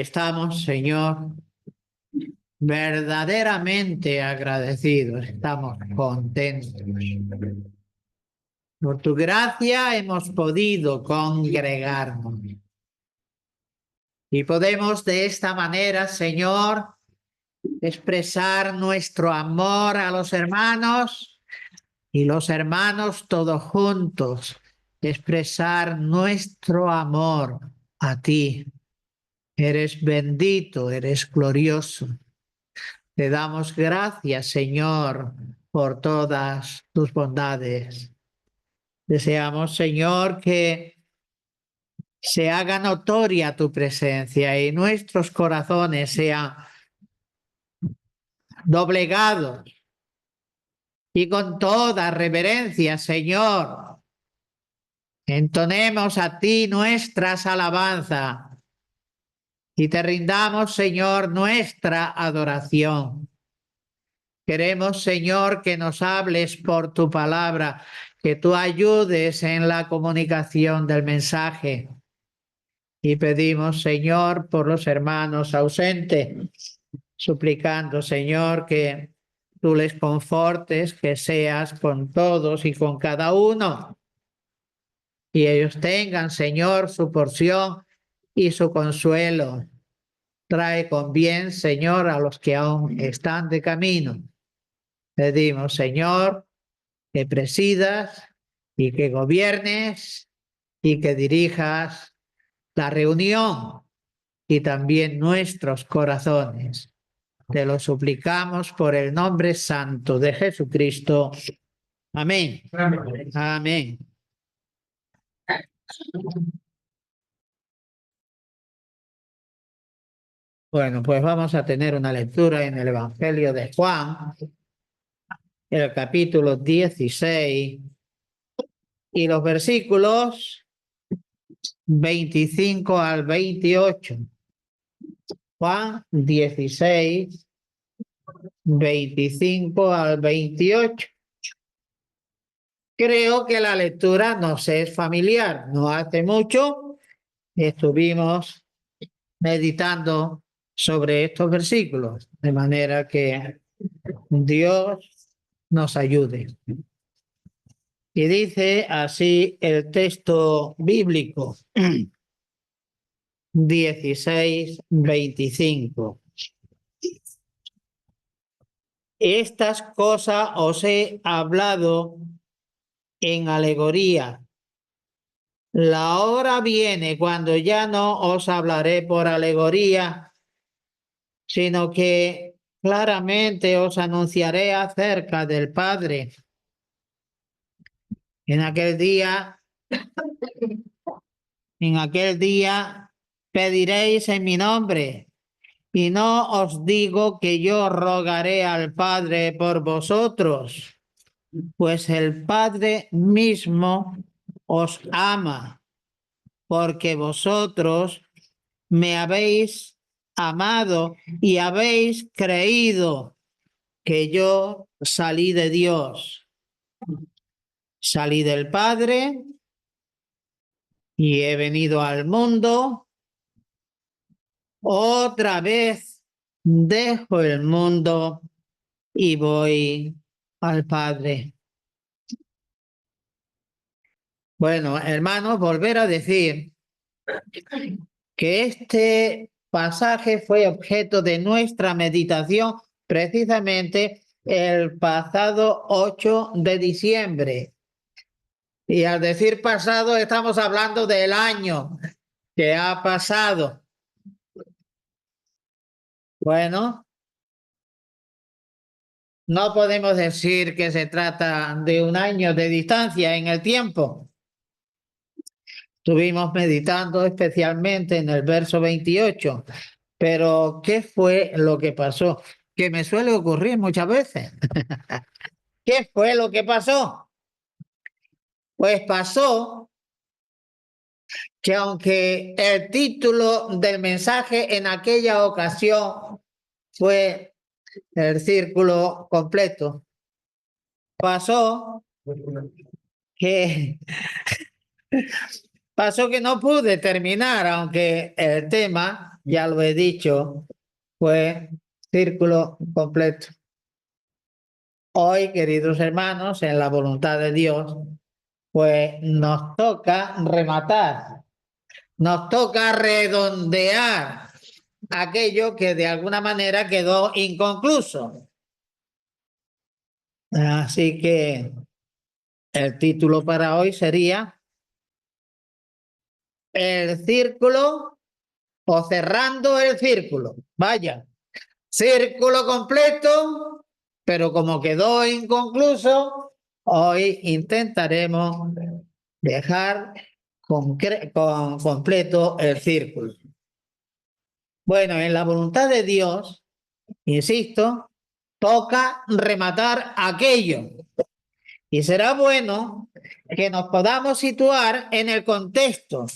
Estamos, Señor, verdaderamente agradecidos, estamos contentos. Por tu gracia hemos podido congregarnos y podemos de esta manera, Señor, expresar nuestro amor a los hermanos y los hermanos todos juntos, expresar nuestro amor a ti. Eres bendito, eres glorioso. Te damos gracias, Señor, por todas tus bondades. Deseamos, Señor, que se haga notoria tu presencia y nuestros corazones sean doblegados y con toda reverencia, Señor, entonemos a ti nuestras alabanzas y te rindamos, Señor, nuestra adoración. Queremos, Señor, que nos hables por tu palabra, que tú ayudes en la comunicación del mensaje. Y pedimos, Señor, por los hermanos ausentes, suplicando, Señor, que tú les confortes, que seas con todos y con cada uno. Y ellos tengan, Señor, su porción y su consuelo. Trae con bien, Señor, a los que aún están de camino. Pedimos, Señor, que presidas y que gobiernes y que dirijas la reunión y también nuestros corazones. Te lo suplicamos por el nombre santo de Jesucristo. Amén. Amén. Amén. Bueno, pues vamos a tener una lectura en el Evangelio de Juan, el capítulo 16 y los versículos 25 al 28. Juan 16, 25 al 28. Creo que la lectura nos es familiar. No hace mucho estuvimos meditando sobre estos versículos, de manera que Dios nos ayude. Y dice así el texto bíblico 16, 25. Estas cosas os he hablado en alegoría. La hora viene cuando ya no os hablaré por alegoría, sino que claramente os anunciaré acerca del Padre. En aquel día pediréis en mi nombre, y no os digo que yo rogaré al Padre por vosotros, pues el Padre mismo os ama, porque vosotros me habéis amado y habéis creído que yo salí de Dios. Salí del Padre y he venido al mundo. Otra vez dejo el mundo y voy al Padre. Bueno, hermanos, volver a decir que este pasaje fue objeto de nuestra meditación precisamente el pasado 8 de diciembre. Y al decir pasado estamos hablando del año que ha pasado. Bueno, no podemos decir que se trata de un año de distancia en el tiempo. Estuvimos meditando especialmente en el verso 28. Pero, ¿qué fue lo que pasó? Que me suele ocurrir muchas veces. ¿Qué fue lo que pasó? Pues pasó que aunque el título del mensaje en aquella ocasión fue el círculo completo, pasó que no pude terminar, aunque el tema ya lo he dicho, pues círculo completo. Hoy, queridos hermanos, en la voluntad de Dios, pues nos toca rematar, nos toca redondear aquello que de alguna manera quedó inconcluso. Así que el título para hoy sería El círculo o cerrando el círculo. Vaya, círculo completo, pero como quedó inconcluso, hoy intentaremos dejar completo el círculo. Bueno, en la voluntad de Dios, insisto, toca rematar aquello. Y será bueno que nos podamos situar en el contexto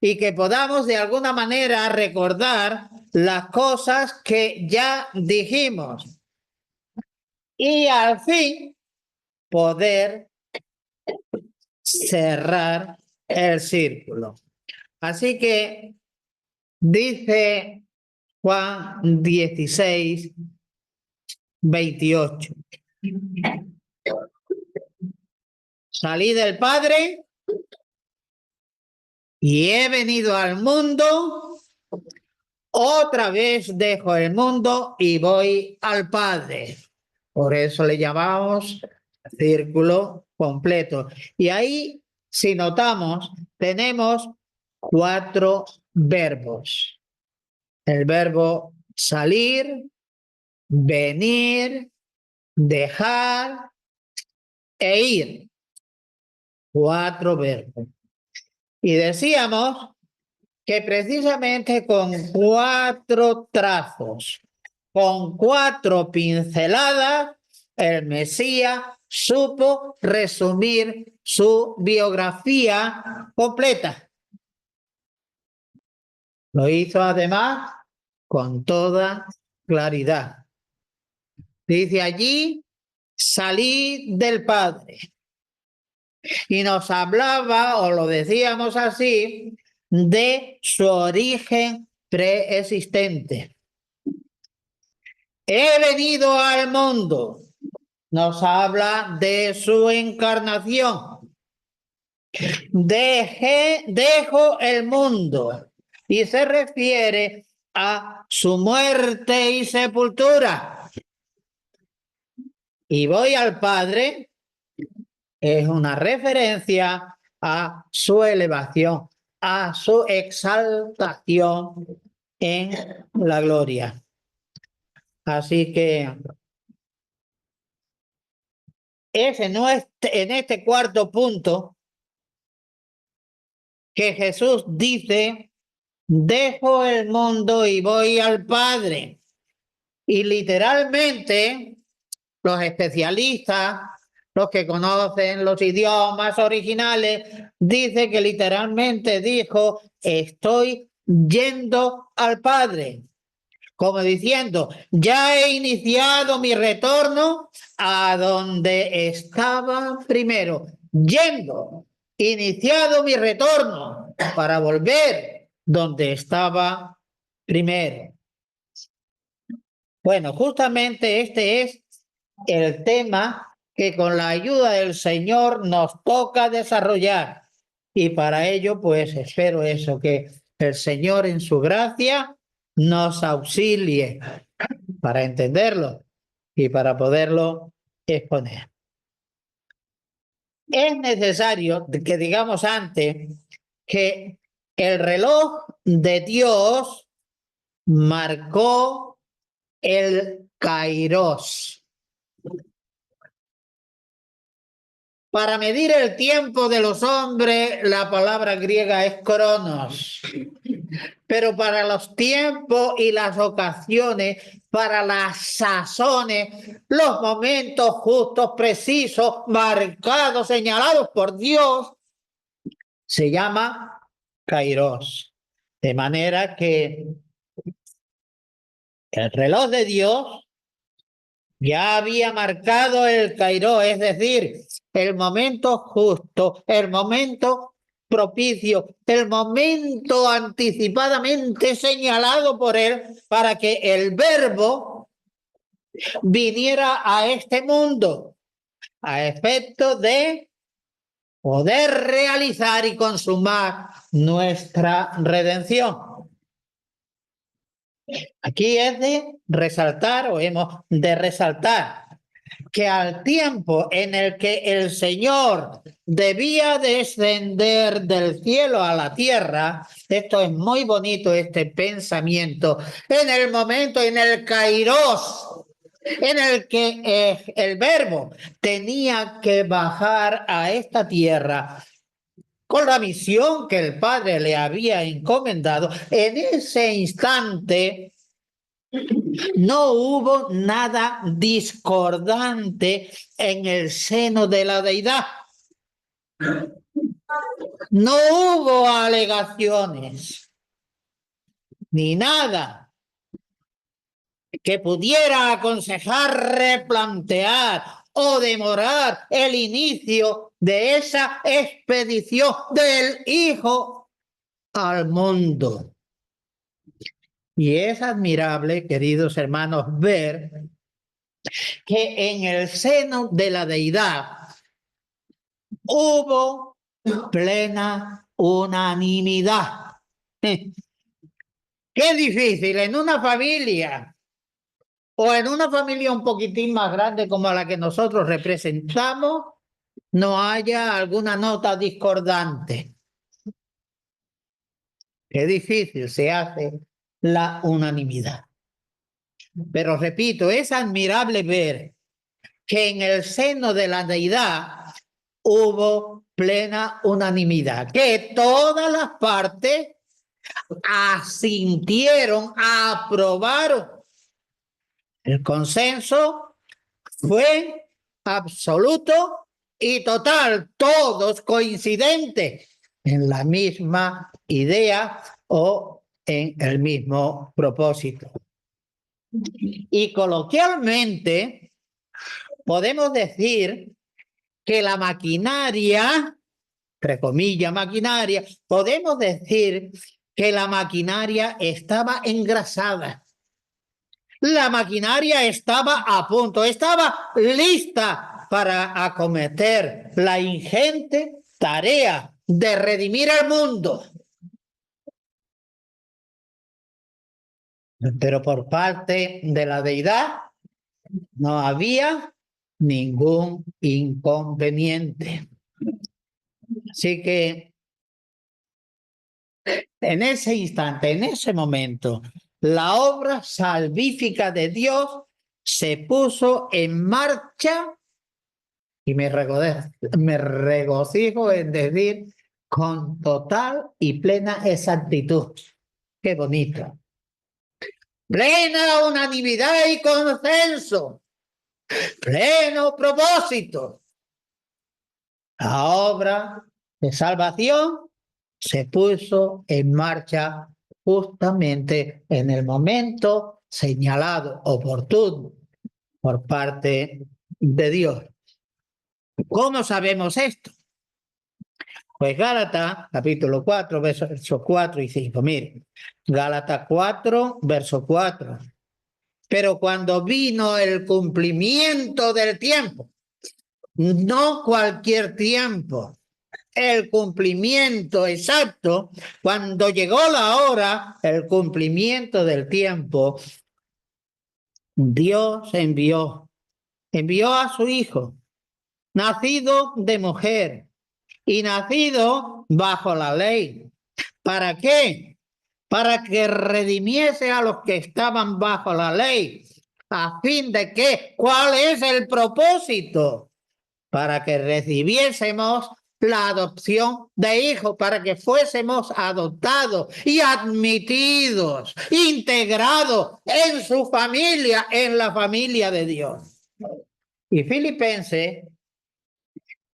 y que podamos de alguna manera recordar las cosas que ya dijimos. Y al fin poder cerrar el círculo. Así que dice Juan 16, 28. Salí del Padre y he venido al mundo, otra vez dejo el mundo y voy al Padre. Por eso le llamamos círculo completo. Y ahí, si notamos, tenemos 4 verbos. El verbo salir, venir, dejar e ir. 4 verbos. Y decíamos que precisamente con 4 trazos, con 4 pinceladas, el Mesías supo resumir su biografía completa. Lo hizo además con toda claridad. Dice allí, salí del Padre. Y nos hablaba, o lo decíamos así, de su origen preexistente. He venido al mundo. Nos habla de su encarnación. Dejo el mundo. Y se refiere a su muerte y sepultura. Y voy al Padre. Es una referencia a su elevación, a su exaltación en la gloria. Así que es en este cuarto punto que Jesús dice, dejo el mundo y voy al Padre. Y literalmente los especialistas, los que conocen los idiomas originales, dice que literalmente dijo, estoy yendo al Padre. Como diciendo, ya he iniciado mi retorno a donde estaba primero. Yendo, iniciado mi retorno para volver donde estaba primero. Bueno, justamente este es el tema que con la ayuda del Señor nos toca desarrollar. Y para ello, pues espero eso, que el Señor en su gracia nos auxilie para entenderlo y para poderlo exponer. Es necesario que digamos antes que el reloj de Dios marcó el Kairos. Para medir el tiempo de los hombres, la palabra griega es cronos. Pero para los tiempos y las ocasiones, para las sazones, los momentos justos, precisos, marcados, señalados por Dios, se llama Kairos. De manera que el reloj de Dios ya había marcado el Kairos, es decir, el momento justo, el momento propicio, el momento anticipadamente señalado por él para que el Verbo viniera a este mundo a efecto de poder realizar y consumar nuestra redención. Aquí es de resaltar, o hemos de resaltar, que al tiempo en el que el Señor debía descender del cielo a la tierra, esto es muy bonito, este pensamiento, en el momento, en el kairos, en el que el Verbo tenía que bajar a esta tierra con la misión que el Padre le había encomendado, en ese instante no hubo nada discordante en el seno de la deidad. No hubo alegaciones ni nada que pudiera aconsejar replantear o demorar el inicio de esa expedición del Hijo al mundo. Y es admirable, queridos hermanos, ver que en el seno de la deidad hubo plena unanimidad. Qué difícil en una familia o en una familia un poquitín más grande como la que nosotros representamos, no haya alguna nota discordante. Qué difícil se hace la unanimidad. Pero repito, es admirable ver que en el seno de la deidad hubo plena unanimidad, que todas las partes asintieron, aprobaron. El consenso fue absoluto y total, todos coincidentes en la misma idea o en el mismo propósito. Y coloquialmente podemos decir que la maquinaria, entre comillas maquinaria, podemos decir que la maquinaria estaba engrasada. La maquinaria estaba a punto, estaba lista para acometer la ingente tarea de redimir al mundo. Pero por parte de la deidad no había ningún inconveniente. Así que en ese instante, en ese momento, la obra salvífica de Dios se puso en marcha y me regocijo en decir con total y plena exactitud. Qué bonito. Plena unanimidad y consenso. Pleno propósito. La obra de salvación se puso en marcha justamente en el momento señalado, oportuno, por parte de Dios. ¿Cómo sabemos esto? Pues Gálatas, capítulo 4, versos 4 y 5. Miren, Gálatas 4, verso 4. Pero cuando vino el cumplimiento del tiempo, no cualquier tiempo, el cumplimiento exacto, cuando llegó la hora, el cumplimiento del tiempo, Dios envió a su Hijo, nacido de mujer y nacido bajo la ley. ¿Para qué? Para que redimiese a los que estaban bajo la ley. ¿A fin de qué? ¿Cuál es el propósito? Para que recibiésemos la adopción de hijos, para que fuésemos adoptados y admitidos, integrados en su familia, en la familia de Dios. Y Filipenses,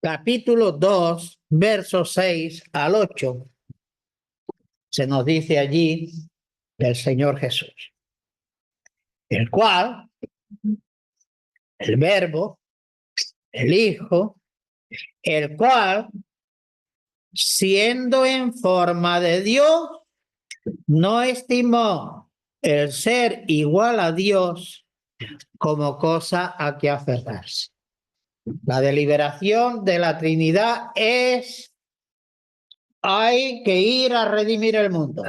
capítulo 2, versos 6 al 8, se nos dice allí del Señor Jesús, el cual, el Verbo, el Hijo, el cual siendo en forma de Dios, no estimó el ser igual a Dios como cosa a que aferrarse. La deliberación de la Trinidad es: hay que ir a redimir el mundo.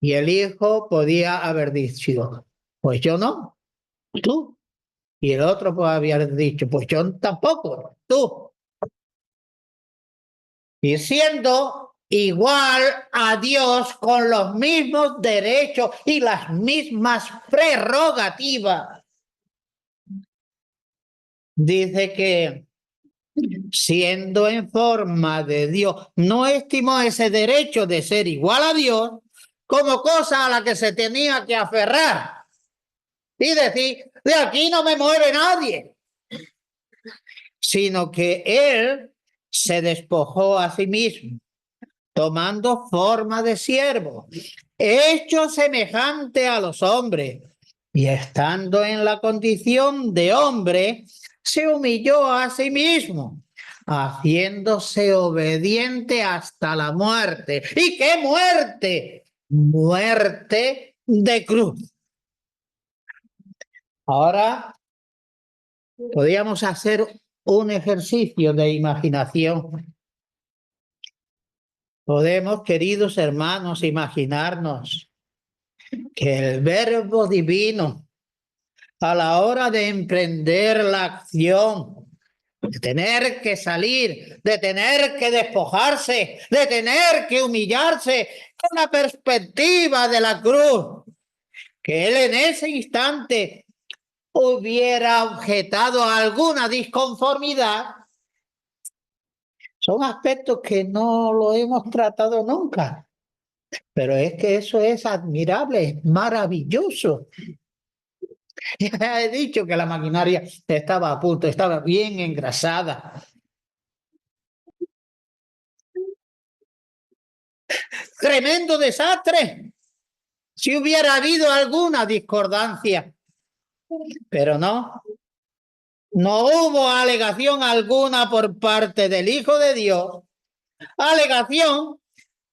Y el Hijo podía haber dicho: pues yo no, tú. Y el otro puede haber dicho: pues yo tampoco, tú. Y siendo igual a Dios con los mismos derechos y las mismas prerrogativas, dice que siendo en forma de Dios, no estimó ese derecho de ser igual a Dios como cosa a la que se tenía que aferrar y decir: de aquí no me mueve nadie, sino que él se despojó a sí mismo, tomando forma de siervo, hecho semejante a los hombres, y estando en la condición de hombre, se humilló a sí mismo, haciéndose obediente hasta la muerte. ¿Y qué muerte? Muerte de cruz. Ahora podríamos hacer un ejercicio de imaginación. Podemos, queridos hermanos, imaginarnos que el Verbo Divino, a la hora de emprender la acción, de tener que salir, de tener que despojarse, de tener que humillarse, con la perspectiva de la cruz, que él en ese instante hubiera objetado alguna disconformidad, son aspectos que no lo hemos tratado nunca. Pero es que eso es admirable, es maravilloso. Ya he dicho que la maquinaria estaba a punto, estaba bien engrasada. Tremendo desastre. Si hubiera habido alguna discordancia, pero no hubo alegación alguna por parte del Hijo de Dios, alegación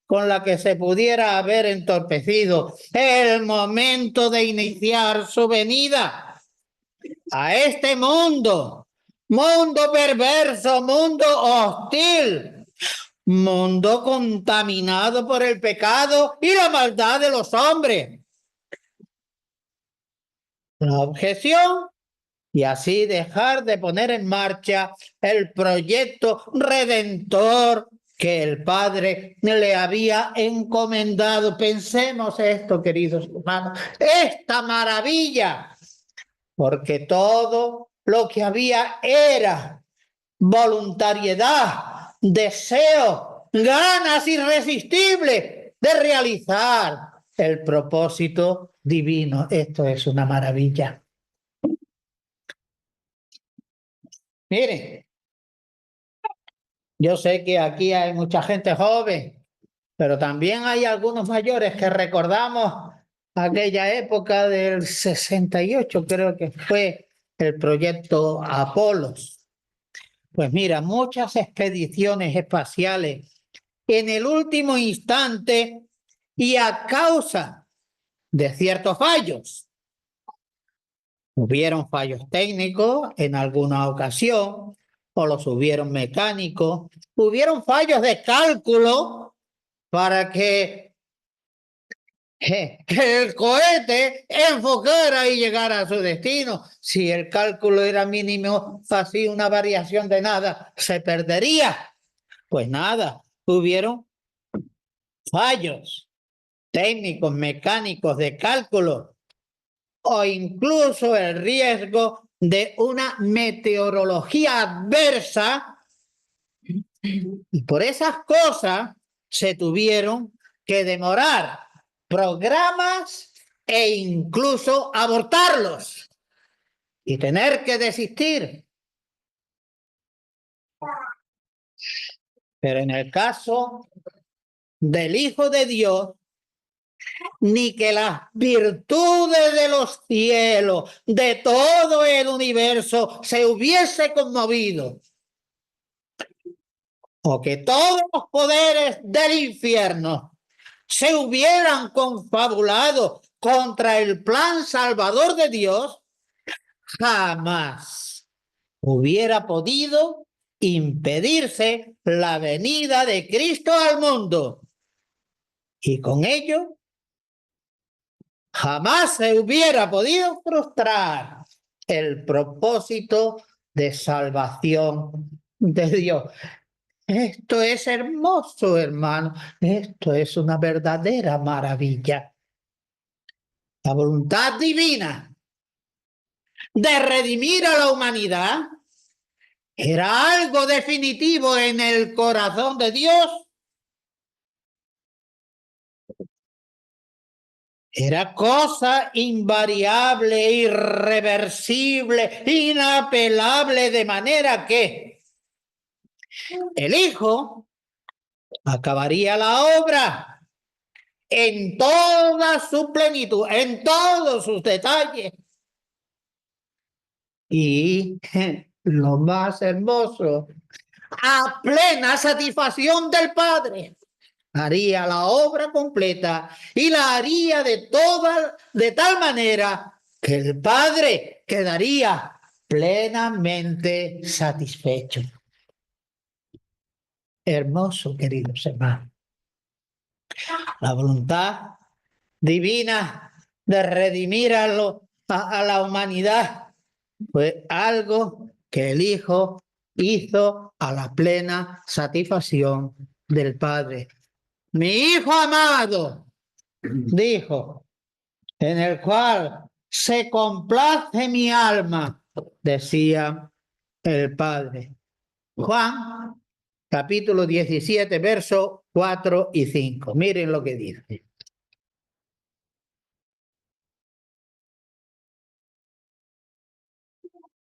con la que se pudiera haber entorpecido el momento de iniciar su venida a este mundo, mundo perverso, mundo hostil, mundo contaminado por el pecado y la maldad de los hombres. La objeción, y así dejar de poner en marcha el proyecto redentor que el Padre le había encomendado. Pensemos esto, queridos hermanos, esta maravilla, porque todo lo que había era voluntariedad, deseo, ganas irresistibles de realizar el propósito divino. Esto es una maravilla. Miren, yo sé que aquí hay mucha gente joven, pero también hay algunos mayores que recordamos aquella época del 68, creo que fue el proyecto Apolos. Pues mira, muchas expediciones espaciales en el último instante y a causa de ciertos fallos. Hubieron fallos técnicos en alguna ocasión, o los hubieron mecánicos, hubieron fallos de cálculo para que el cohete enfocara y llegara a su destino. Si el cálculo era mínimo, así una variación de nada, se perdería. Pues nada, hubieron fallos técnicos, mecánicos, de cálculo, o incluso el riesgo de una meteorología adversa, y por esas cosas se tuvieron que demorar programas e incluso abortarlos y tener que desistir. Pero en el caso del Hijo de Dios, ni que las virtudes de los cielos, de todo el universo, se hubiese conmovido o que todos los poderes del infierno se hubieran confabulado contra el plan salvador de Dios, jamás hubiera podido impedirse la venida de Cristo al mundo. Y con ello, jamás se hubiera podido frustrar el propósito de salvación de Dios. Esto es hermoso, hermano. Esto es una verdadera maravilla. La voluntad divina de redimir a la humanidad era algo definitivo en el corazón de Dios. Era cosa invariable, irreversible, inapelable, de manera que el Hijo acabaría la obra en toda su plenitud, en todos sus detalles. Y lo más hermoso, a plena satisfacción del Padre, haría la obra completa y la haría de tal manera que el Padre quedaría plenamente satisfecho. Hermoso, queridos hermanos. La voluntad divina de redimir a la humanidad fue algo que el Hijo hizo a la plena satisfacción del Padre. Mi Hijo amado, dijo, en el cual se complace mi alma, decía el Padre. Juan, capítulo 17, versos 4 y 5. Miren lo que dice.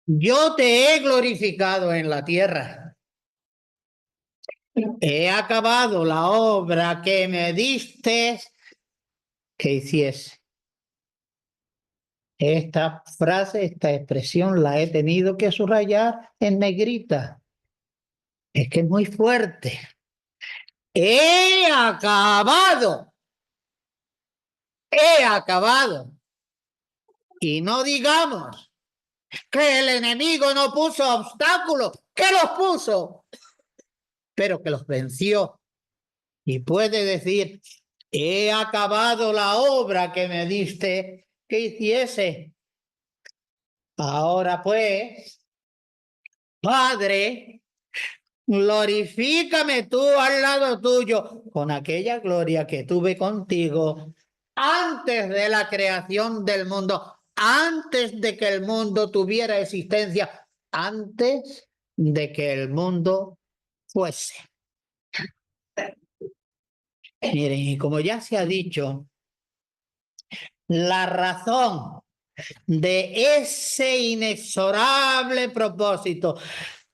Yo te he glorificado en la tierra. He acabado la obra que me diste que hiciese. Esta frase, esta expresión la he tenido que subrayar en negrita. Es que es muy fuerte. He acabado. He acabado. Y no digamos que el enemigo no puso obstáculos, que los puso, pero que los venció. Y puede decir, he acabado la obra que me diste que hiciese. Ahora pues, Padre, glorifícame tú al lado tuyo con aquella gloria que tuve contigo antes de la creación del mundo, antes de que el mundo tuviera existencia, antes de que el mundo fuese. Miren, y como ya se ha dicho, la razón de ese inexorable propósito,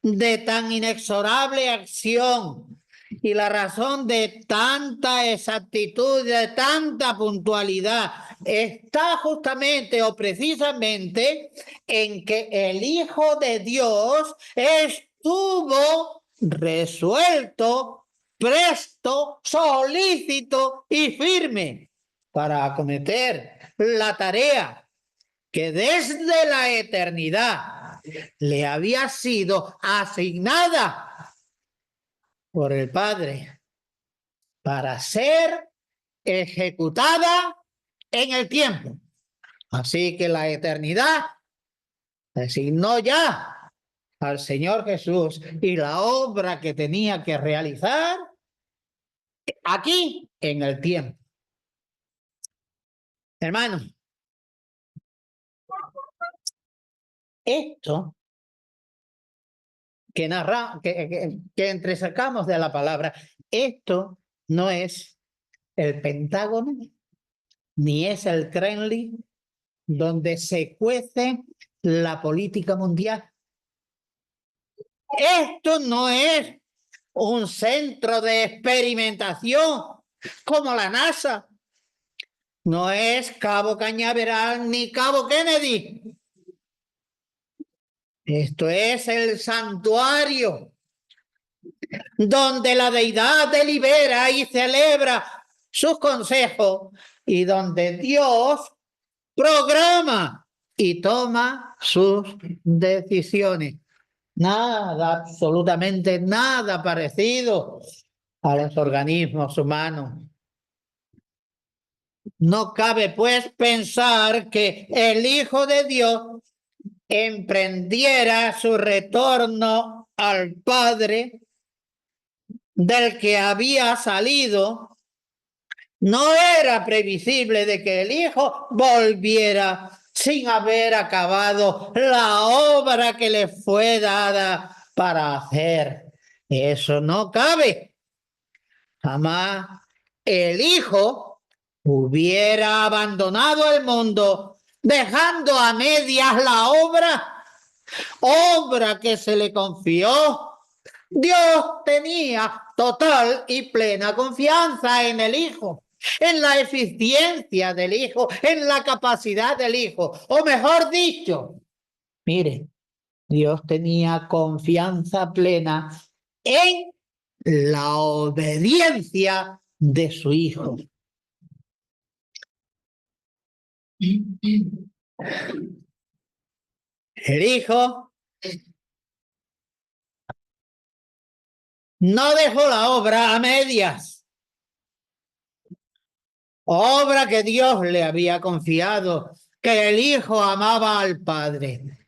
de tan inexorable acción y la razón de tanta exactitud, de tanta puntualidad, está justamente o precisamente en que el Hijo de Dios estuvo resuelto, presto, solícito y firme para acometer la tarea que desde la eternidad le había sido asignada por el Padre para ser ejecutada en el tiempo. Así que la eternidad asignó ya al Señor Jesús y la obra que tenía que realizar aquí en el tiempo. Hermanos, esto que entresacamos de la palabra, esto no es el Pentágono, ni es el Kremlin, donde se cuece la política mundial. Esto no es un centro de experimentación como la NASA. No es Cabo Cañaveral ni Cabo Kennedy. Esto es el santuario donde la deidad delibera y celebra sus consejos y donde Dios programa y toma sus decisiones. Nada, absolutamente nada parecido a los organismos humanos. No cabe, pues, pensar que el Hijo de Dios emprendiera su retorno al Padre del que había salido. No era previsible de que el Hijo volviera sin haber acabado la obra que le fue dada para hacer. Eso no cabe. Jamás el Hijo hubiera abandonado el mundo dejando a medias la obra que se le confió. Dios tenía total y plena confianza en el Hijo, en la eficiencia del Hijo, en la capacidad del Hijo. O mejor dicho, mire, Dios tenía confianza plena en la obediencia de su Hijo. El Hijo no dejó la obra a medias, obra que Dios le había confiado, que el Hijo amaba al Padre,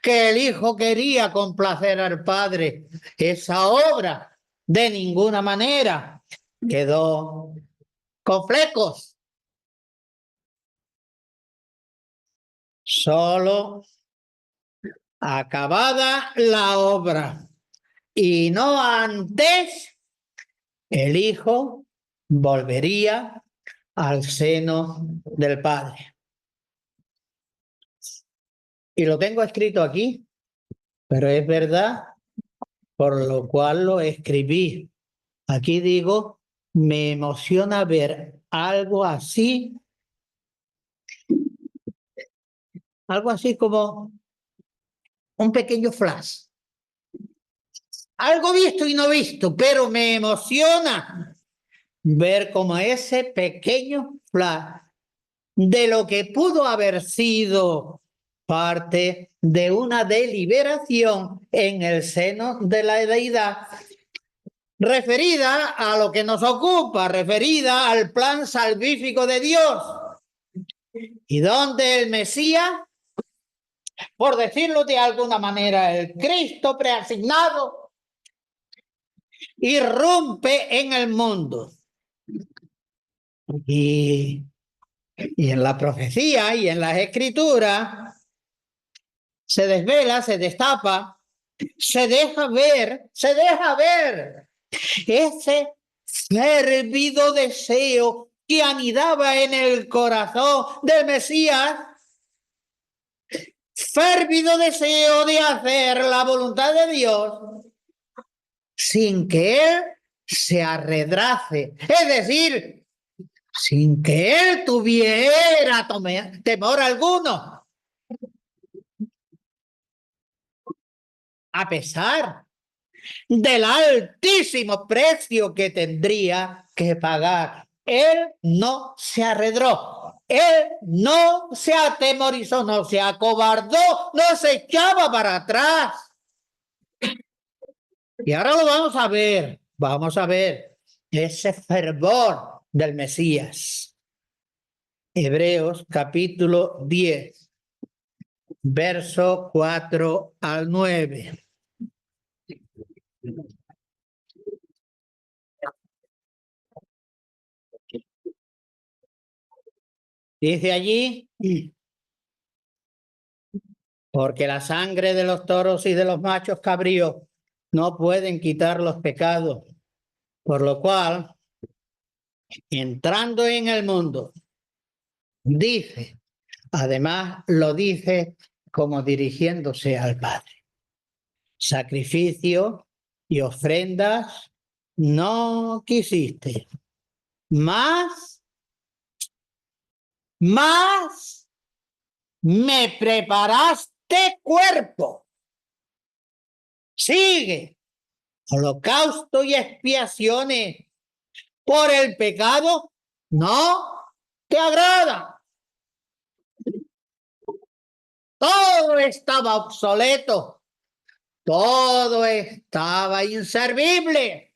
que el Hijo quería complacer al Padre. Esa obra de ninguna manera quedó con flecos. Solo acabada la obra y no antes, el Hijo volvería al seno del Padre. Y lo tengo escrito aquí, pero es verdad, por lo cual lo escribí. Aquí digo, me emociona ver algo así como un pequeño flash. Algo visto y no visto, pero me emociona ver como ese pequeño flash de lo que pudo haber sido parte de una deliberación en el seno de la deidad referida a lo que nos ocupa, referida al plan salvífico de Dios, y donde el Mesías, por decirlo de alguna manera, el Cristo preasignado, irrumpe en el mundo. Y en la profecía y en las escrituras se desvela, se destapa, se deja ver ese férvido deseo que anidaba en el corazón del Mesías, férvido deseo de hacer la voluntad de Dios sin que él se arredrace, es decir, sin que él tuviera temor alguno, a pesar del altísimo precio que tendría que pagar. Él no se arredró, él no se atemorizó, no se acobardó, no se echaba para atrás. Y ahora lo vamos a ver ese fervor del Mesías. Hebreos capítulo 10, verso 4 al 9. Dice allí, porque la sangre de los toros y de los machos cabríos no pueden quitar los pecados, por lo cual, entrando en el mundo, dice, además lo dice como dirigiéndose al Padre. Sacrificio y ofrendas no quisiste, más me preparaste cuerpo. Sigue. holocausto y expiaciones por el pecado no te agrada. Todo estaba obsoleto, todo estaba inservible,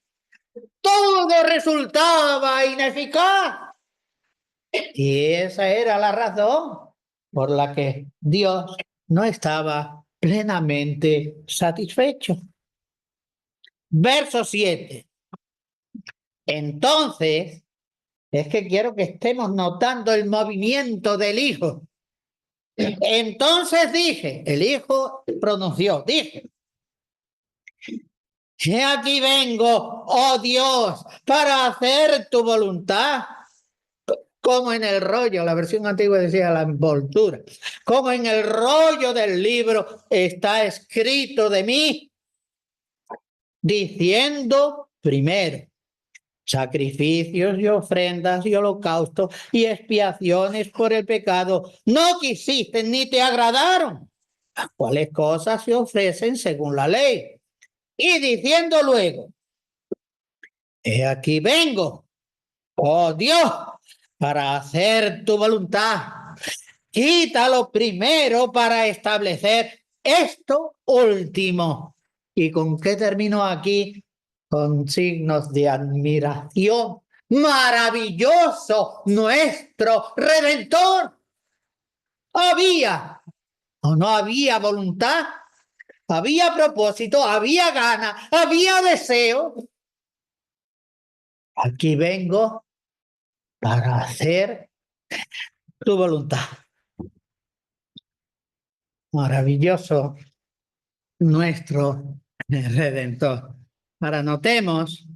todo resultaba ineficaz. Y esa era la razón por la que Dios no estaba plenamente satisfecho. Verso 7. Entonces, es que quiero que estemos notando el movimiento del Hijo. Entonces dije, el Hijo pronunció, dije, he aquí vengo, oh Dios, para hacer tu voluntad. Como en el rollo, la versión antigua decía la envoltura, como en el rollo del libro está escrito de mí, diciendo primero, sacrificios y ofrendas y holocaustos y expiaciones por el pecado no quisiste ni te agradaron, las cuales cosas se ofrecen según la ley. Y diciendo luego, he aquí vengo, oh Dios, para hacer tu voluntad. Quítalo primero para establecer esto último. ¿Y con qué termino aquí? Con signos de admiración. Maravilloso nuestro Redentor. ¿Había o no había voluntad? ¿Había propósito? ¿Había gana? ¿Había deseo? Aquí vengo para hacer tu voluntad. Maravilloso nuestro Redentor. Ahora notemos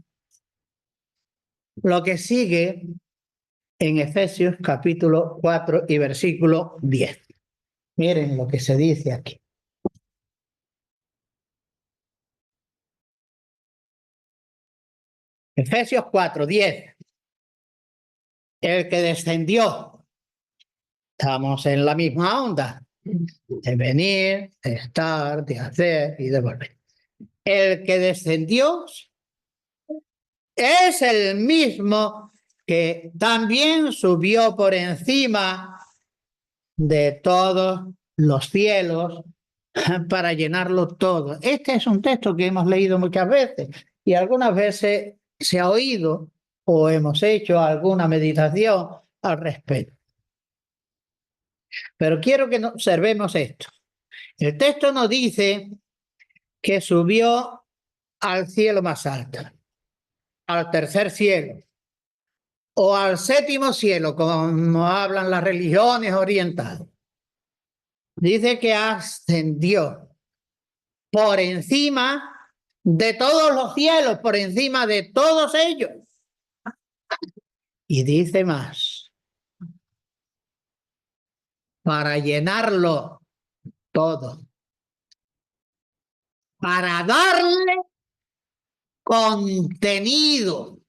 lo que sigue en Efesios capítulo 4 y versículo 10. Miren lo que se dice aquí. Efesios 4, 10. El que descendió, estamos en la misma onda, de venir, de estar, de hacer y de volver. El que descendió es el mismo que también subió por encima de todos los cielos para llenarlo todo. Este es un texto que hemos leído muchas veces y algunas veces se ha oído o hemos hecho alguna meditación al respecto. Pero quiero que observemos esto. El texto nos dice que subió al cielo más alto, al tercer cielo o al séptimo cielo, como hablan las religiones orientales. Dice que ascendió por encima de todos los cielos, por encima de todos ellos. Y dice más, para llenarlo todo, para darle contenido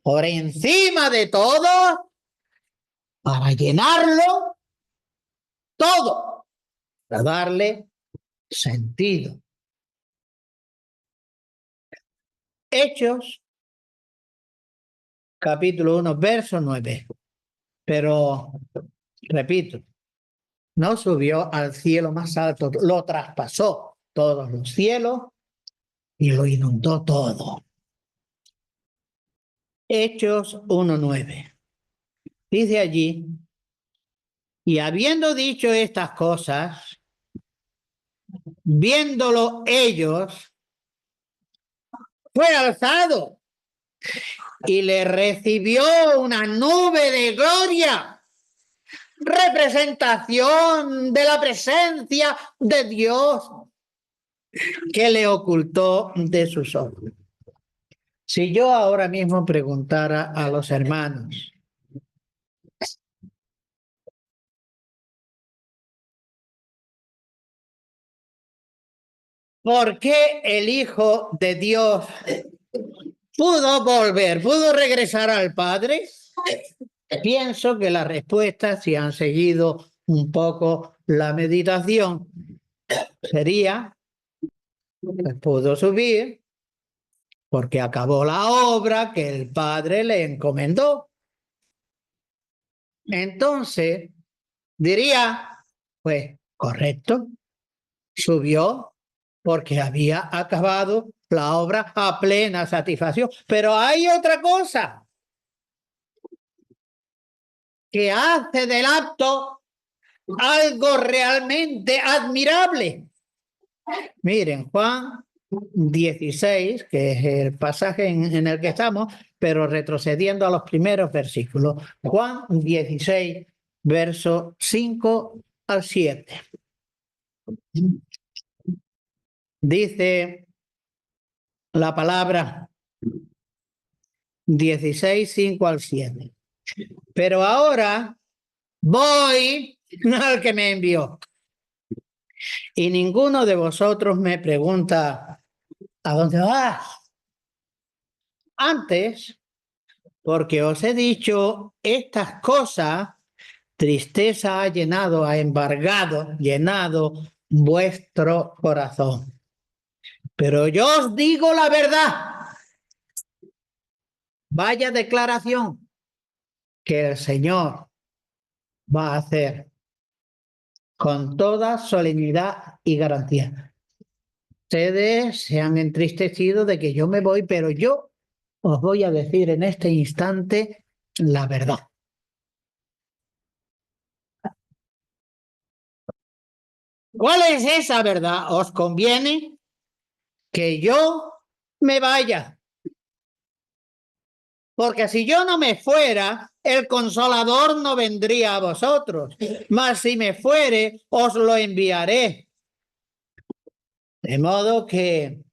por encima de todo, para llenarlo todo, para darle sentido. Hechos, capítulo 1, verso 9. Pero, repito, no subió al cielo más alto, lo traspasó todos los cielos y lo inundó todo. Hechos 1:9. Dice allí, y habiendo dicho estas cosas, viéndolo ellos, fue alzado y le recibió una nube de gloria, representación de la presencia de Dios que le ocultó de sus ojos. Si yo ahora mismo preguntara a los hermanos, ¿por qué el Hijo de Dios pudo volver, pudo regresar al Padre? Pienso que la respuesta, si han seguido un poco la meditación, sería, pudo subir porque acabó la obra que el Padre le encomendó. Entonces, diría, pues, correcto, subió porque había acabado la obra a plena satisfacción. Pero hay otra cosa que hace del acto algo realmente admirable. Miren, Juan 16, que es el pasaje en el que estamos, pero retrocediendo a los primeros versículos. Juan 16, versos 5 al 7. Dice la palabra 16, 5 al 7. Pero ahora voy al que me envió. Y ninguno de vosotros me pregunta, ¿a dónde vas? Antes, porque os he dicho estas cosas, tristeza ha llenado, ha embargado, llenado vuestro corazón. Pero yo os digo la verdad. Vaya declaración que el Señor va a hacer con toda solemnidad y garantía. Ustedes se han entristecido de que yo me voy, pero yo os voy a decir en este instante la verdad. ¿Cuál es esa verdad? ¿Os conviene que yo me vaya? Porque si yo no me fuera, el Consolador no vendría a vosotros. Mas si me fuere, os lo enviaré. De modo que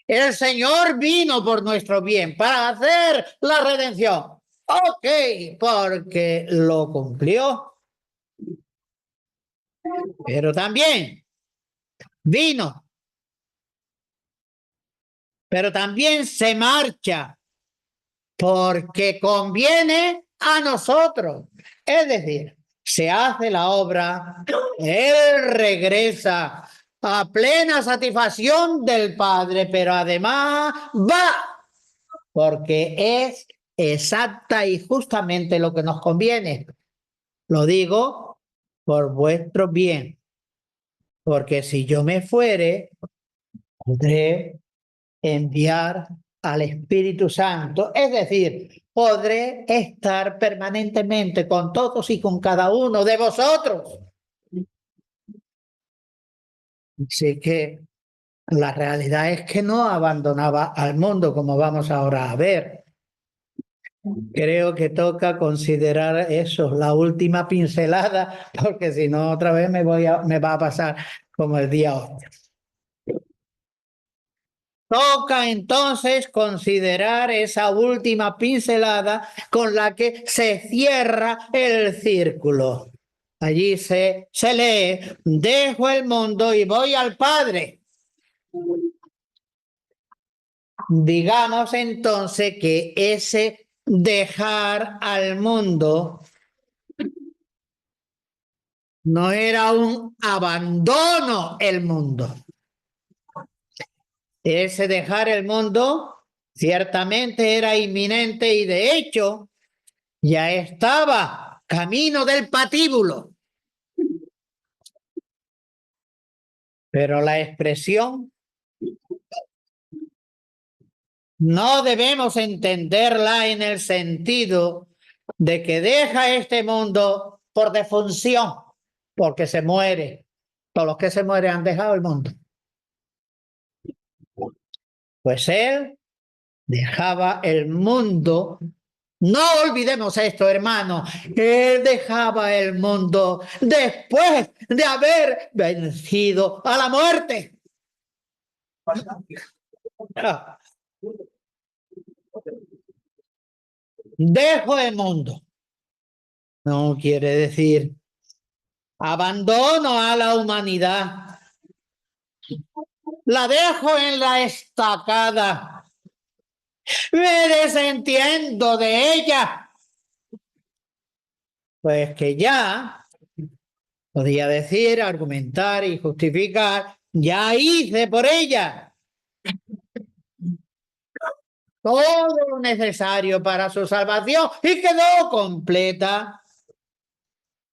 el Señor vino por nuestro bien para hacer la redención. Ok, porque lo cumplió. Pero también vino. Pero también se marcha porque conviene a nosotros. Es decir, se hace la obra, Él regresa a plena satisfacción del Padre, pero además va porque es exacta y justamente lo que nos conviene. Lo digo por vuestro bien, porque si yo me fuere, podré enviar al Espíritu Santo, es decir, podré estar permanentemente con todos y con cada uno de vosotros. Así que la realidad es que no abandonaba al mundo, como vamos ahora a ver. Creo que toca considerar eso, la última pincelada, porque si no otra vez me va a pasar como el día 8. Toca entonces considerar esa última pincelada con la que se cierra el círculo. Allí se lee, dejo el mundo y voy al Padre. Digamos entonces que ese dejar al mundo no era un abandono el mundo. Ese dejar el mundo ciertamente era inminente y de hecho ya estaba camino del patíbulo. Pero la expresión no debemos entenderla en el sentido de que deja este mundo por defunción, porque se muere. Todos los que se mueren han dejado el mundo. Pues él dejaba el mundo. No olvidemos esto, hermano. Él dejaba el mundo después de haber vencido a la muerte. Dejo el mundo. No quiere decir abandono a la humanidad. La dejo en la estacada. Me desentiendo de ella. Pues que ya podía decir, argumentar y justificar, ya hice por ella. todo lo necesario para su salvación y quedó completa.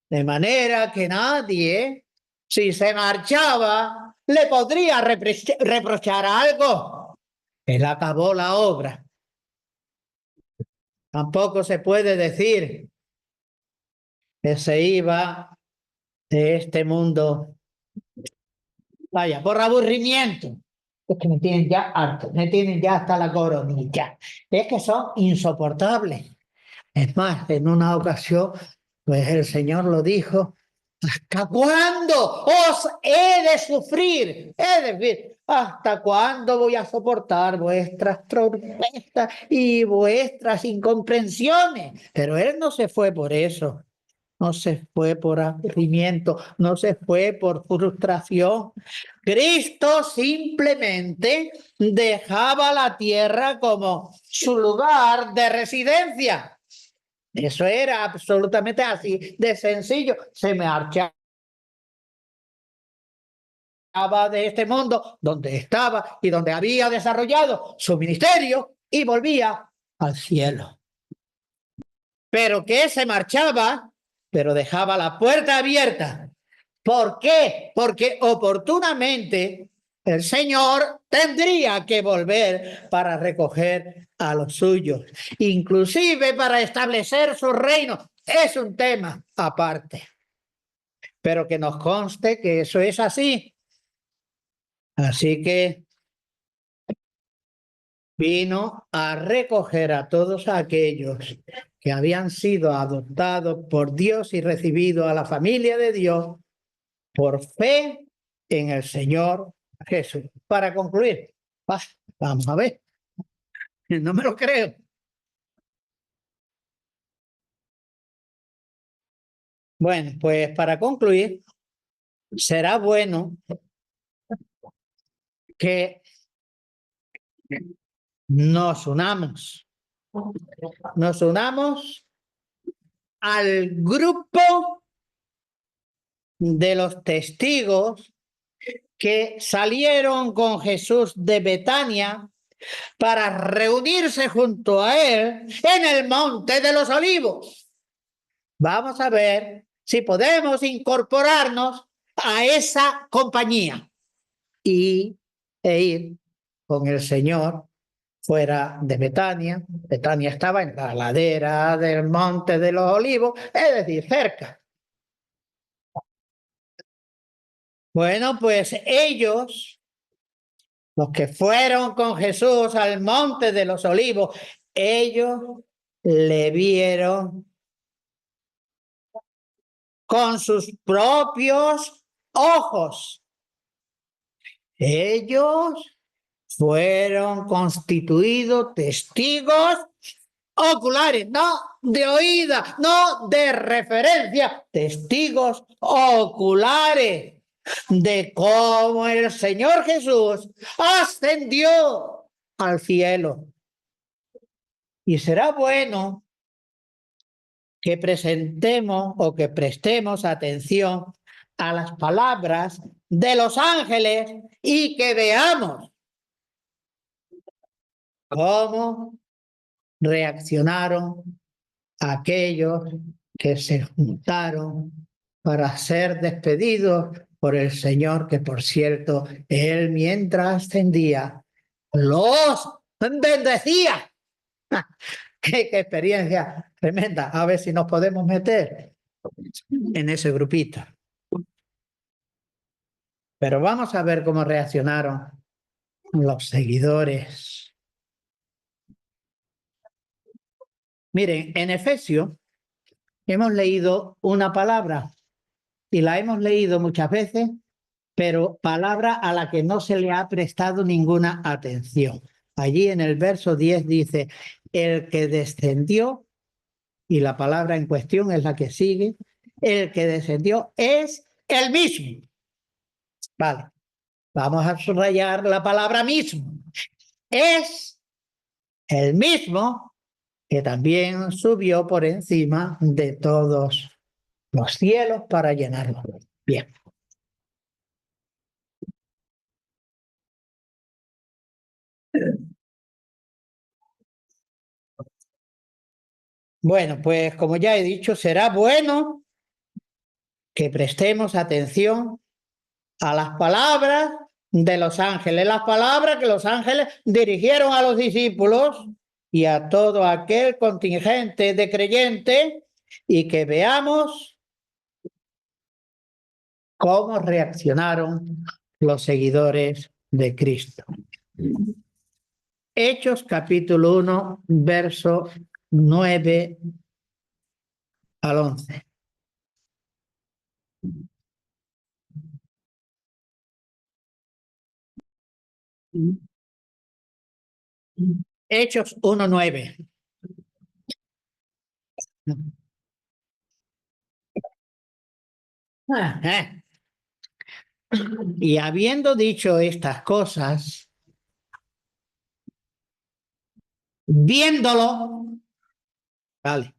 De manera que nadie, si se marchaba, le podría reprochar algo. Él acabó la obra. Tampoco se puede decir que se iba de este mundo, vaya, por aburrimiento. Es que me tienen ya harto, me tienen ya hasta la coronilla. Es que son insoportables. Es más, en una ocasión, pues el Señor lo dijo: ¿hasta cuándo os he de sufrir? Es decir, ¿hasta cuándo voy a soportar vuestras tormentas y vuestras incomprensiones? Pero Él no se fue por eso. No se fue por aburrimiento, no se fue por frustración. Cristo simplemente dejaba la tierra como su lugar de residencia. Eso era absolutamente así de sencillo. Se marchaba de este mundo donde estaba y donde había desarrollado su ministerio y volvía al cielo. Pero que se marchaba, pero dejaba la puerta abierta. ¿Por qué? Porque oportunamente el Señor tendría que volver para recoger a los suyos, inclusive para establecer su reino. Es un tema aparte, pero que nos conste que eso es así. Así que vino a recoger a todos aquellos que habían sido adoptados por Dios y recibido a la familia de Dios por fe en el Señor Jesús. Para concluir, vamos a ver, no me lo creo. Bueno, pues para concluir, será bueno que nos unamos. Nos unamos al grupo de los testigos que salieron con Jesús de Betania para reunirse junto a él en el Monte de los Olivos. Vamos a ver si podemos incorporarnos a esa compañía e ir con el Señor fuera de Betania. Betania estaba en la ladera del Monte de los Olivos, es decir, cerca. Bueno, pues ellos, los que fueron con Jesús al Monte de los Olivos, ellos le vieron con sus propios ojos. Ellos fueron constituidos testigos oculares, no de oída, no de referencia, testigos oculares de cómo el Señor Jesús ascendió al cielo. Y será bueno que presentemos o que prestemos atención a las palabras de los ángeles y que veamos cómo reaccionaron aquellos que se juntaron para ser despedidos por el Señor, que por cierto, Él mientras ascendía, los bendecía. ¡Qué experiencia tremenda! A ver si nos podemos meter en ese grupito. Pero vamos a ver cómo reaccionaron los seguidores. Miren, en Efesios hemos leído una palabra y la hemos leído muchas veces, pero palabra a la que no se le ha prestado ninguna atención. Allí en el verso 10 dice, el que descendió, y la palabra en cuestión es la que sigue, el que descendió es el mismo. Vale, vamos a subrayar la palabra mismo. Es el mismo que también subió por encima de todos los cielos para llenarlos. Bien. Bueno, pues como ya he dicho, será bueno que prestemos atención a las palabras de los ángeles, las palabras que los ángeles dirigieron a los discípulos y a todo aquel contingente de creyentes, y que veamos cómo reaccionaron los seguidores de Cristo. Hechos capítulo 1, verso 9 al 11. Hechos 1:9. Y habiendo dicho estas cosas, viéndolo, vale,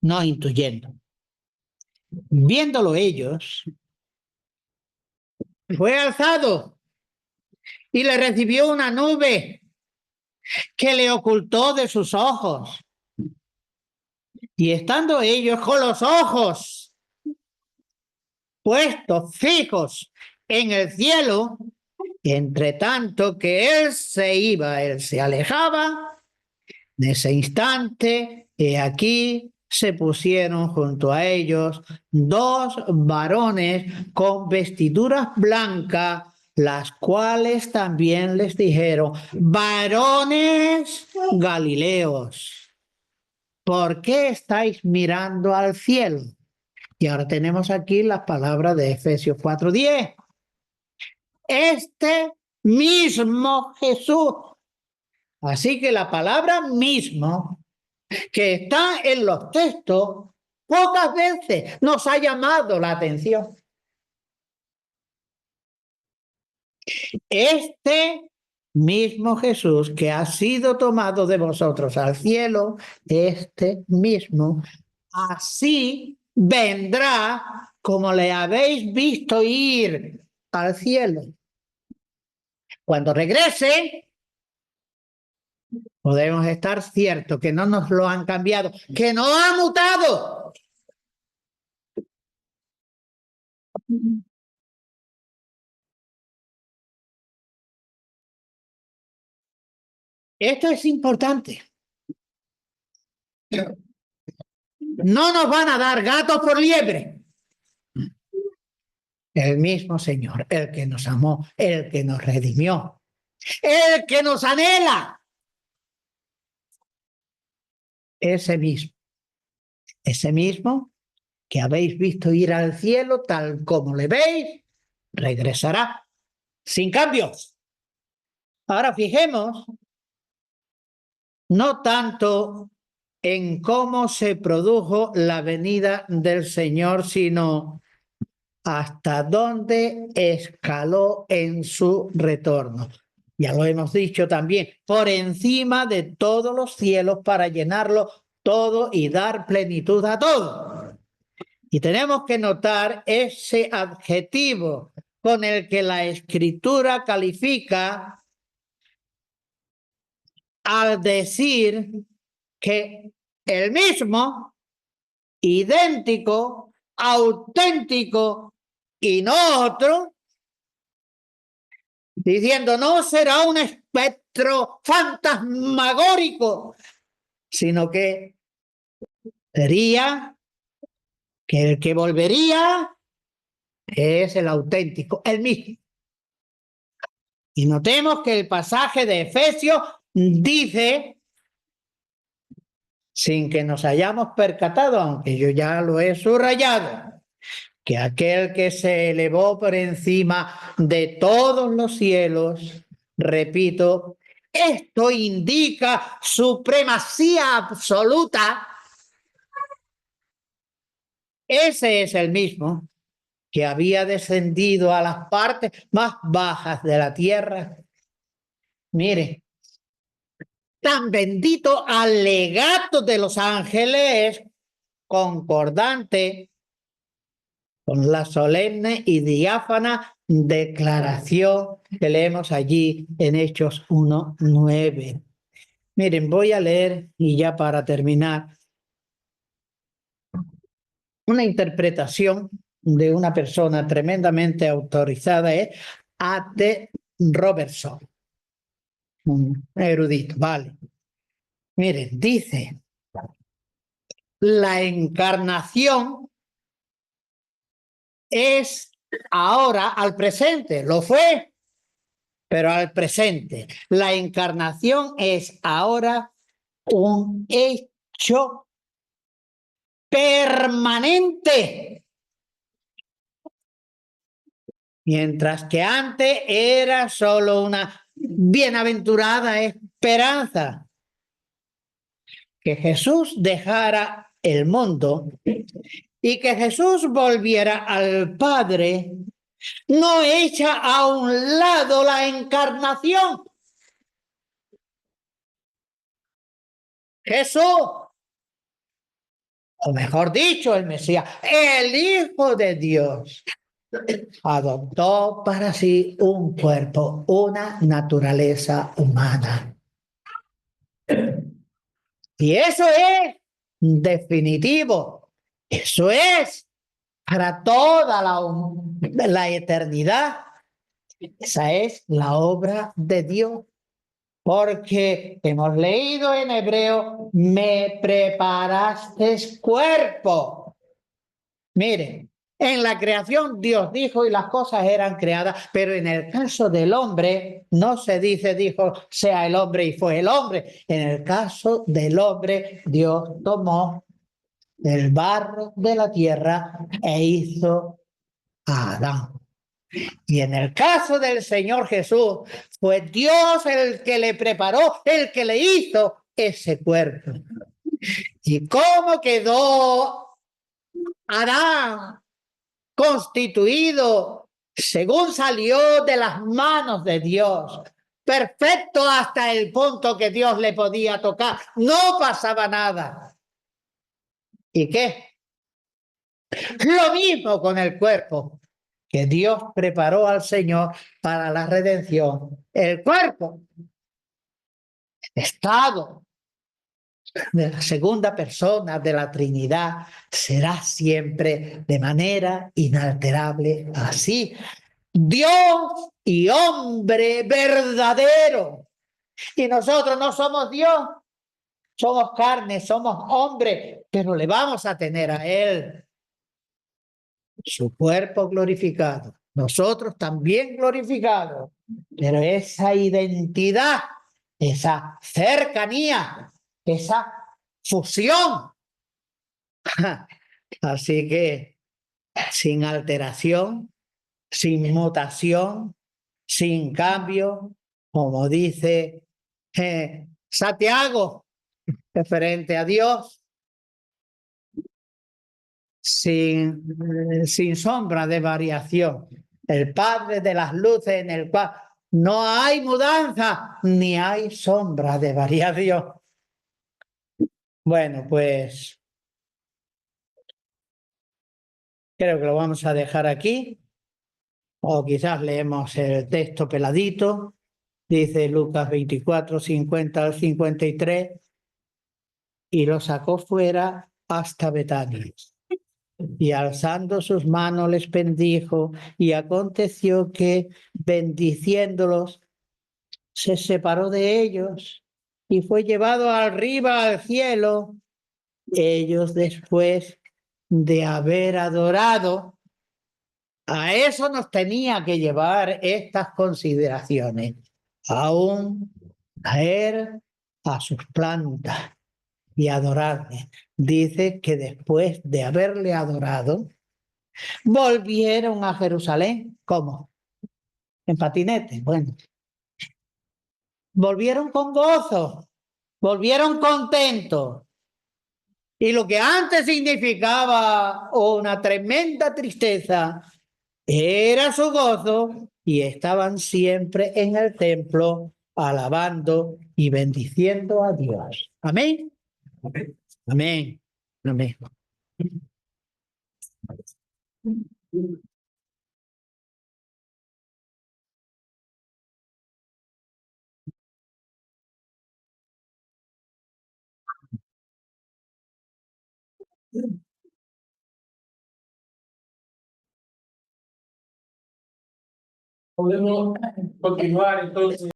no intuyendo, viéndolo ellos, fue alzado y le recibió una nube que le ocultó de sus ojos. Y estando ellos con los ojos puestos fijos en el cielo, entre tanto que él se iba, él se alejaba, en ese instante, he aquí, se pusieron junto a ellos dos varones con vestiduras blancas, las cuales también les dijeron: varones galileos, ¿por qué estáis mirando al cielo? Y ahora tenemos aquí las palabras de Efesios 4:10. Este mismo Jesús. Así que la palabra mismo que está en los textos pocas veces nos ha llamado la atención. Este mismo Jesús que ha sido tomado de vosotros al cielo, este mismo, así vendrá como le habéis visto ir al cielo. Cuando regrese, podemos estar ciertos que no nos lo han cambiado, que no ha mutado. Esto es importante. No nos van a dar gatos por liebre. El mismo Señor, el que nos amó, el que nos redimió, el que nos anhela. Ese mismo que habéis visto ir al cielo tal como le veis, regresará sin cambios. Ahora fijemos no tanto en cómo se produjo la venida del Señor, sino hasta dónde escaló en su retorno. Ya lo hemos dicho también, por encima de todos los cielos para llenarlo todo y dar plenitud a todo. Y tenemos que notar ese adjetivo con el que la Escritura califica al decir que el mismo, idéntico, auténtico y no otro, diciendo no será un espectro fantasmagórico, sino que sería que el que volvería es el auténtico, el mismo. Y notemos que el pasaje de Efesios dice, sin que nos hayamos percatado, aunque yo ya lo he subrayado, que aquel que se elevó por encima de todos los cielos, repito, esto indica supremacía absoluta. Ese es el mismo que había descendido a las partes más bajas de la tierra. Mire, tan bendito alegato de los ángeles, concordante con la solemne y diáfana declaración que leemos allí en Hechos 1:9. Miren, voy a leer, y ya para terminar, una interpretación de una persona tremendamente autorizada es A.T. Robertson, un erudito, vale. Miren, dice, la encarnación es ahora al presente, lo fue, pero al presente. La encarnación es ahora un hecho permanente, mientras que antes era solo una bienaventurada esperanza. Que Jesús dejara el mundo y que Jesús volviera al Padre no echa a un lado la encarnación. Jesús, o mejor dicho, el Mesías, el Hijo de Dios, adoptó para sí un cuerpo, una naturaleza humana. Y eso es definitivo. Eso es para toda la eternidad. Esa es la obra de Dios. Porque hemos leído en hebreo, me preparaste cuerpo. Miren, en la creación Dios dijo y las cosas eran creadas, pero en el caso del hombre no se dice, dijo, sea el hombre y fue el hombre. En el caso del hombre, Dios tomó el barro de la tierra e hizo a Adán. Y en el caso del Señor Jesús, fue Dios el que le preparó, el que le hizo ese cuerpo. ¿Y cómo quedó Adán constituido según salió de las manos de Dios? Perfecto hasta el punto que Dios le podía tocar. No pasaba nada. ¿Y qué? Lo mismo con el cuerpo que Dios preparó al Señor para la redención. El cuerpo, estado de la segunda persona de la Trinidad, será siempre de manera inalterable así. Dios y hombre verdadero. Y nosotros no somos Dios, somos carne, somos hombre, pero le vamos a tener a Él. Su cuerpo glorificado, nosotros también glorificados, pero esa identidad, esa cercanía, esa fusión. Así que sin alteración, sin mutación, sin cambio, como dice Santiago, referente a Dios, sin sombra de variación. El Padre de las luces en el cual no hay mudanza ni hay sombra de variación. Bueno, pues creo que lo vamos a dejar aquí. O quizás leemos el texto peladito. Dice Lucas 24, 50 al 53. Y lo sacó fuera hasta Betania. Y alzando sus manos les bendijo, y aconteció que, bendiciéndolos, se separó de ellos y fue llevado arriba al cielo. Ellos, después de haber adorado, a eso nos tenía que llevar estas consideraciones, aún caer a sus plantas y adorarle. Dice que después de haberle adorado, volvieron a Jerusalén. ¿Cómo? En patinete. Bueno, volvieron con gozo, volvieron contentos. Y lo que antes significaba una tremenda tristeza era su gozo, y estaban siempre en el templo alabando y bendiciendo a Dios. Amén. Amén. Amén. Podemos continuar entonces.